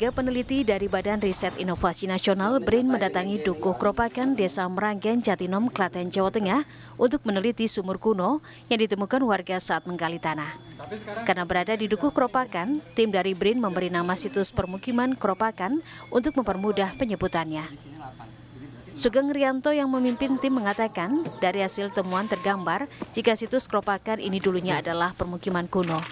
Warga peneliti dari Badan Riset Inovasi Nasional BRIN mendatangi Dukuh Kropakan, Desa Meranggen, Jatinom, Klaten, Jawa Tengah untuk meneliti sumur kuno yang ditemukan warga saat menggali tanah. Karena berada di Dukuh Kropakan, tim dari BRIN memberi nama situs permukiman Kropakan untuk mempermudah penyebutannya. Sugeng Rianto yang memimpin tim mengatakan dari hasil temuan tergambar jika situs Kropakan ini dulunya adalah permukiman kuno.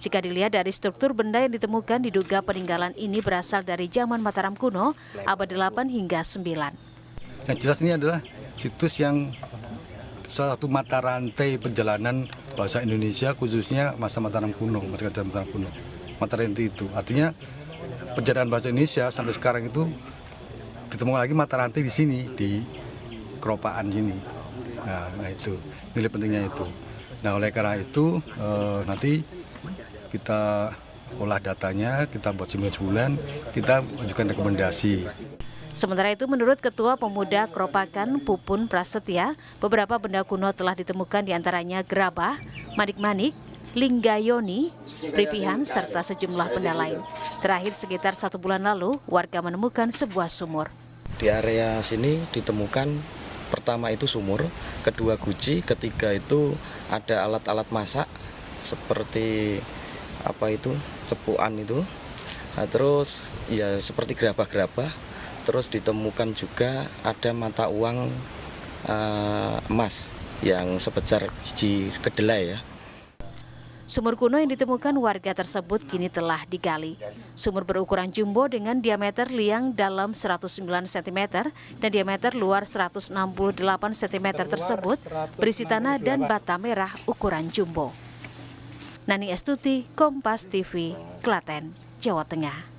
Jika dilihat dari struktur benda yang ditemukan, diduga peninggalan ini berasal dari zaman Mataram kuno, abad 8 hingga 9. Yang jelas ini adalah situs yang salah satu mata rantai perjalanan bahasa Indonesia, khususnya masa Mataram kuno, masa Mataram kuno. Mata rantai itu artinya perjalanan bahasa Indonesia sampai sekarang itu ditemukan lagi mata rantai di sini, di Kropakan sini. Nah itu nilai pentingnya itu. Nah oleh karena itu nanti kita olah datanya, kita buat simulasi bulan, kita ajukan rekomendasi. Sementara itu, menurut Ketua Pemuda Kropakan Pupun Prasetya, beberapa benda kuno telah ditemukan diantaranya gerabah, manik-manik, linggayoni, pripihan, serta sejumlah benda lain. Terakhir, sekitar 1 bulan lalu, warga menemukan sebuah sumur. Di area sini ditemukan pertama itu sumur, kedua guci, ketiga itu ada alat-alat masak seperti cepuan itu. Nah, terus ya seperti gerabah-gerabah. Terus ditemukan juga ada mata uang emas yang sebesar biji kedelai ya. Sumur kuno yang ditemukan warga tersebut kini telah digali. Sumur berukuran jumbo dengan diameter liang dalam 109 cm dan diameter luar 168 cm tersebut berisi tanah dan bata merah ukuran jumbo. Nani Astuti, Kompas TV, Klaten, Jawa Tengah.